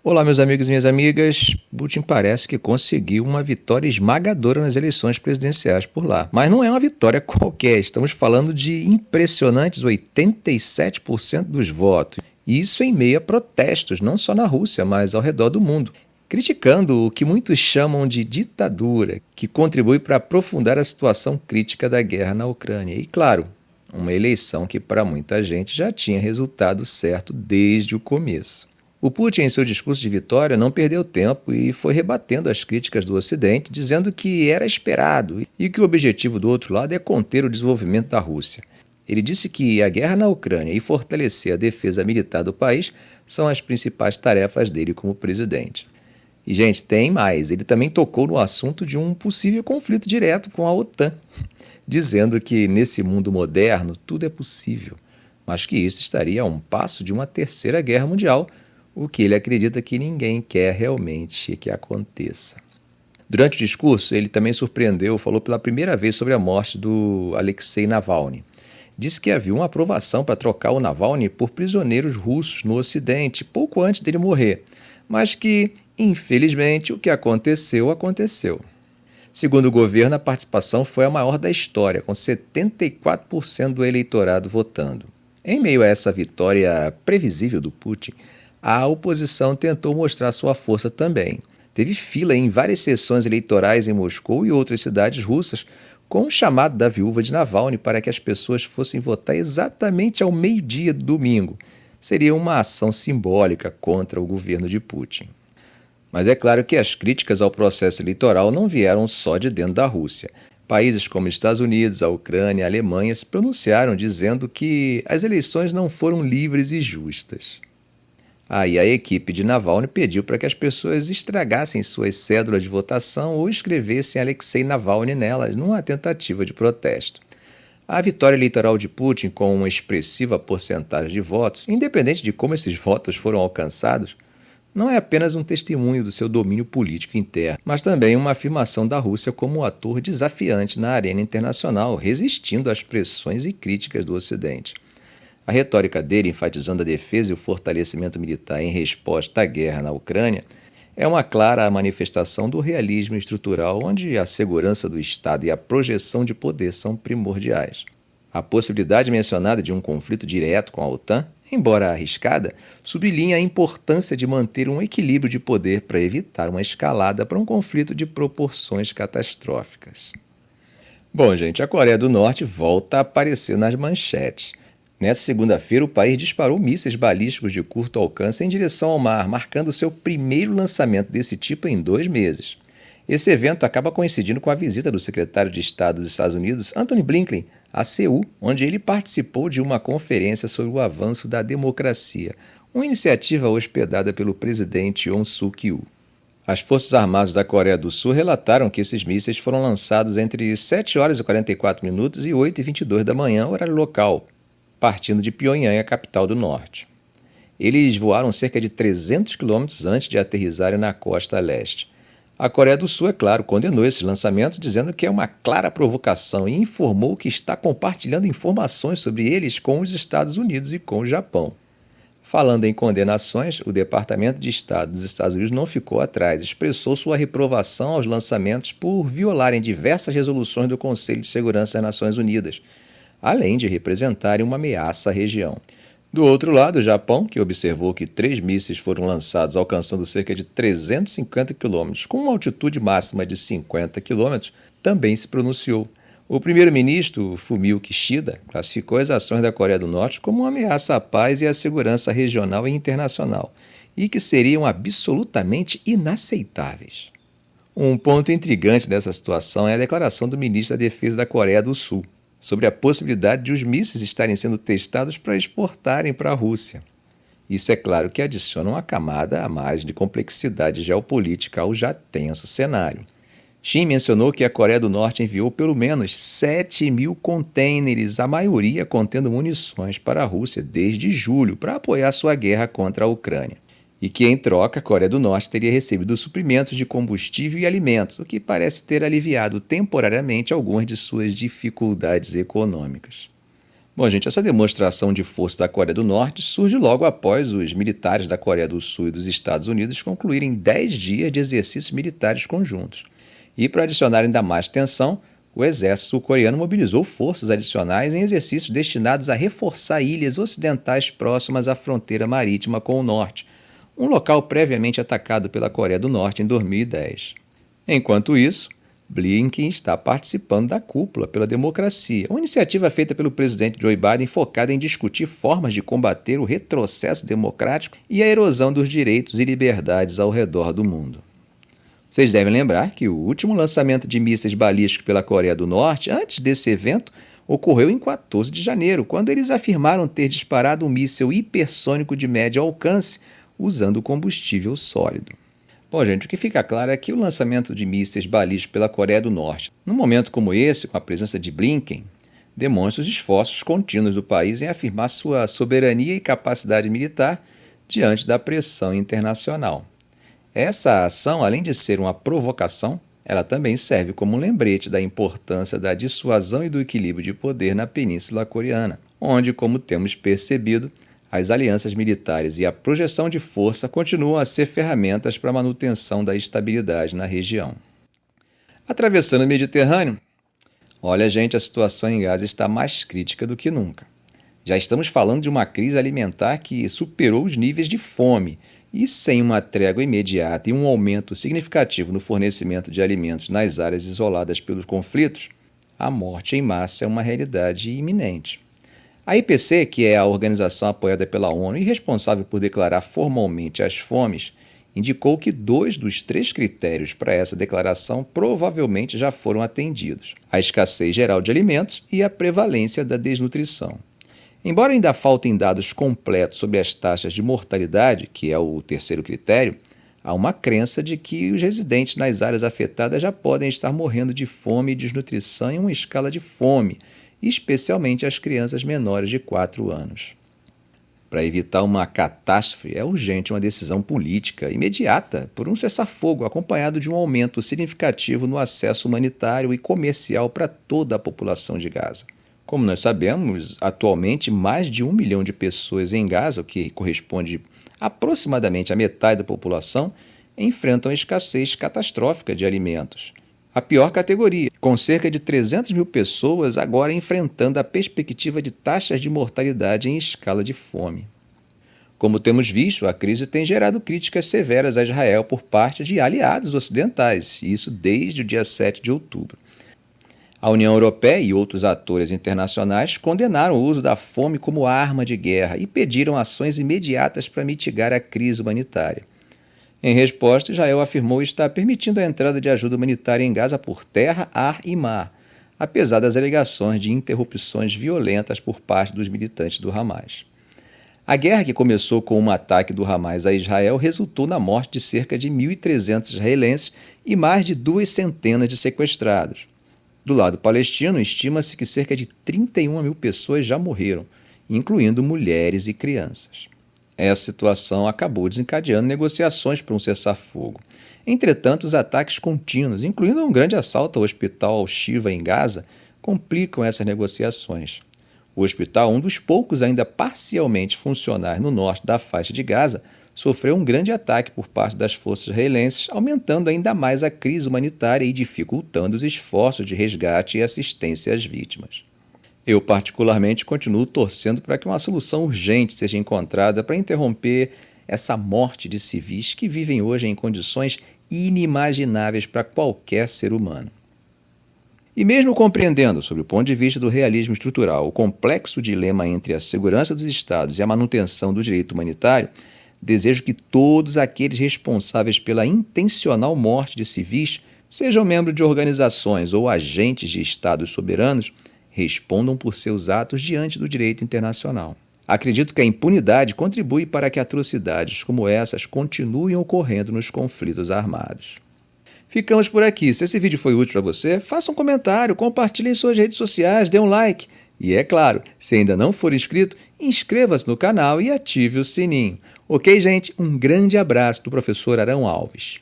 Olá, meus amigos e minhas amigas. Putin parece que conseguiu uma vitória esmagadora nas eleições presidenciais por lá. Mas não é uma vitória qualquer, estamos falando de impressionantes 87% dos votos. E isso em meio a protestos, não só na Rússia, mas ao redor do mundo, criticando o que muitos chamam de ditadura, que contribui para aprofundar a situação crítica da guerra na Ucrânia. E, claro, uma eleição que para muita gente já tinha resultado certo desde o começo. O Putin, em seu discurso de vitória, não perdeu tempo e foi rebatendo as críticas do Ocidente, dizendo que era esperado e que o objetivo do outro lado é conter o desenvolvimento da Rússia. Ele disse que a guerra na Ucrânia e fortalecer a defesa militar do país são as principais tarefas dele como presidente. E, gente, tem mais. Ele também tocou no assunto de um possível conflito direto com a OTAN, dizendo que nesse mundo moderno tudo é possível, mas que isso estaria a um passo de uma terceira guerra mundial, o que ele acredita que ninguém quer realmente que aconteça. Durante o discurso, ele também falou pela primeira vez sobre a morte do Alexei Navalny. Disse que havia uma aprovação para trocar o Navalny por prisioneiros russos no Ocidente, pouco antes dele morrer, mas que, infelizmente, o que aconteceu, aconteceu. Segundo o governo, a participação foi a maior da história, com 74% do eleitorado votando. Em meio a essa vitória previsível do Putin, a oposição tentou mostrar sua força também. Teve fila em várias sessões eleitorais em Moscou e outras cidades russas, com um chamado da viúva de Navalny para que as pessoas fossem votar exatamente ao meio-dia do domingo. Seria uma ação simbólica contra o governo de Putin. Mas é claro que as críticas ao processo eleitoral não vieram só de dentro da Rússia. Países como os Estados Unidos, a Ucrânia e a Alemanha se pronunciaram dizendo que as eleições não foram livres e justas. Aí a equipe de Navalny pediu para que as pessoas estragassem suas cédulas de votação ou escrevessem Alexei Navalny nelas, numa tentativa de protesto. A vitória eleitoral de Putin, com uma expressiva porcentagem de votos, independente de como esses votos foram alcançados, não é apenas um testemunho do seu domínio político interno, mas também uma afirmação da Rússia como um ator desafiante na arena internacional, resistindo às pressões e críticas do Ocidente. A retórica dele, enfatizando a defesa e o fortalecimento militar em resposta à guerra na Ucrânia, é uma clara manifestação do realismo estrutural, onde a segurança do Estado e a projeção de poder são primordiais. A possibilidade mencionada de um conflito direto com a OTAN, embora arriscada, sublinha a importância de manter um equilíbrio de poder para evitar uma escalada para um conflito de proporções catastróficas. Bom, gente, a Coreia do Norte volta a aparecer nas manchetes. Nessa segunda-feira, o país disparou mísseis balísticos de curto alcance em direção ao mar, marcando seu primeiro lançamento desse tipo em 2 meses. Esse evento acaba coincidindo com a visita do secretário de Estado dos Estados Unidos, Antony Blinken, a Seul, onde ele participou de uma conferência sobre o avanço da democracia, uma iniciativa hospedada pelo presidente Yoon Suk-yeol. As Forças Armadas da Coreia do Sul relataram que esses mísseis foram lançados entre 7 horas e 44 minutos e 8h22 da manhã, horário local, partindo de Pyongyang, a capital do norte. Eles voaram cerca de 300 quilômetros antes de aterrissarem na costa leste. A Coreia do Sul, é claro, condenou esse lançamento, dizendo que é uma clara provocação e informou que está compartilhando informações sobre eles com os Estados Unidos e com o Japão. Falando em condenações, o Departamento de Estado dos Estados Unidos não ficou atrás, expressou sua reprovação aos lançamentos por violarem diversas resoluções do Conselho de Segurança das Nações Unidas, além de representarem uma ameaça à região. Do outro lado, o Japão, que observou que 3 mísseis foram lançados alcançando cerca de 350 km, com uma altitude máxima de 50 km, também se pronunciou. O primeiro-ministro, Fumio Kishida, classificou as ações da Coreia do Norte como uma ameaça à paz e à segurança regional e internacional, e que seriam absolutamente inaceitáveis. Um ponto intrigante dessa situação é a declaração do ministro da Defesa da Coreia do Sul, sobre a possibilidade de os mísseis estarem sendo testados para exportarem para a Rússia. Isso é claro que adiciona uma camada a mais de complexidade geopolítica ao já tenso cenário. Shin mencionou que a Coreia do Norte enviou pelo menos 7.000 contêineres, a maioria contendo munições para a Rússia desde julho, para apoiar sua guerra contra a Ucrânia. E que, em troca, a Coreia do Norte teria recebido suprimentos de combustível e alimentos, o que parece ter aliviado temporariamente algumas de suas dificuldades econômicas. Bom, gente, essa demonstração de força da Coreia do Norte surge logo após os militares da Coreia do Sul e dos Estados Unidos concluírem 10 dias de exercícios militares conjuntos. E para adicionar ainda mais tensão, o exército sul-coreano mobilizou forças adicionais em exercícios destinados a reforçar ilhas ocidentais próximas à fronteira marítima com o norte, um local previamente atacado pela Coreia do Norte em 2010. Enquanto isso, Blinken está participando da Cúpula pela Democracia, uma iniciativa feita pelo presidente Joe Biden focada em discutir formas de combater o retrocesso democrático e a erosão dos direitos e liberdades ao redor do mundo. Vocês devem lembrar que o último lançamento de mísseis balísticos pela Coreia do Norte, antes desse evento, ocorreu em 14 de janeiro, quando eles afirmaram ter disparado um míssil hipersônico de médio alcance usando combustível sólido. Bom, gente, o que fica claro é que o lançamento de mísseis balísticos pela Coreia do Norte, num momento como esse, com a presença de Blinken, demonstra os esforços contínuos do país em afirmar sua soberania e capacidade militar diante da pressão internacional. Essa ação, além de ser uma provocação, ela também serve como um lembrete da importância da dissuasão e do equilíbrio de poder na Península Coreana, onde, como temos percebido, as alianças militares e a projeção de força continuam a ser ferramentas para a manutenção da estabilidade na região. Atravessando o Mediterrâneo, olha, gente, a situação em Gaza está mais crítica do que nunca. Já estamos falando de uma crise alimentar que superou os níveis de fome, e sem uma trégua imediata e um aumento significativo no fornecimento de alimentos nas áreas isoladas pelos conflitos, a morte em massa é uma realidade iminente. A IPC, que é a organização apoiada pela ONU e responsável por declarar formalmente as fomes, indicou que 2 dos 3 critérios para essa declaração provavelmente já foram atendidos: a escassez geral de alimentos e a prevalência da desnutrição. Embora ainda faltem dados completos sobre as taxas de mortalidade, que é o terceiro critério, há uma crença de que os residentes nas áreas afetadas já podem estar morrendo de fome e desnutrição em uma escala de fome, especialmente as crianças menores de 4 anos. Para evitar uma catástrofe, é urgente uma decisão política imediata por um cessar-fogo acompanhado de um aumento significativo no acesso humanitário e comercial para toda a população de Gaza. Como nós sabemos, atualmente mais de 1 milhão de pessoas em Gaza, o que corresponde aproximadamente à metade da população, enfrentam escassez catastrófica de alimentos. A pior categoria, com cerca de 300 mil pessoas agora enfrentando a perspectiva de taxas de mortalidade em escala de fome. Como temos visto, a crise tem gerado críticas severas a Israel por parte de aliados ocidentais, e isso desde o dia 7 de outubro. A União Europeia e outros atores internacionais condenaram o uso da fome como arma de guerra e pediram ações imediatas para mitigar a crise humanitária. Em resposta, Israel afirmou estar permitindo a entrada de ajuda humanitária em Gaza por terra, ar e mar, apesar das alegações de interrupções violentas por parte dos militantes do Hamas. A guerra, que começou com um ataque do Hamas a Israel, resultou na morte de cerca de 1.300 israelenses e mais de 200 de sequestrados. Do lado palestino, estima-se que cerca de 31 mil pessoas já morreram, incluindo mulheres e crianças. Essa situação acabou desencadeando negociações para um cessar-fogo. Entretanto, os ataques contínuos, incluindo um grande assalto ao hospital Al-Shifa em Gaza, complicam essas negociações. O hospital, um dos poucos ainda parcialmente funcionais no norte da faixa de Gaza, sofreu um grande ataque por parte das forças israelenses, aumentando ainda mais a crise humanitária e dificultando os esforços de resgate e assistência às vítimas. Eu, particularmente, continuo torcendo para que uma solução urgente seja encontrada para interromper essa morte de civis que vivem hoje em condições inimagináveis para qualquer ser humano. E mesmo compreendendo, sob o ponto de vista do realismo estrutural, o complexo dilema entre a segurança dos Estados e a manutenção do direito humanitário, desejo que todos aqueles responsáveis pela intencional morte de civis, sejam membros de organizações ou agentes de Estados soberanos, respondam por seus atos diante do direito internacional. Acredito que a impunidade contribui para que atrocidades como essas continuem ocorrendo nos conflitos armados. Ficamos por aqui. Se esse vídeo foi útil para você, faça um comentário, compartilhe em suas redes sociais, dê um like. E é claro, se ainda não for inscrito, inscreva-se no canal e ative o sininho. Ok, gente? Um grande abraço do professor Arão Alves.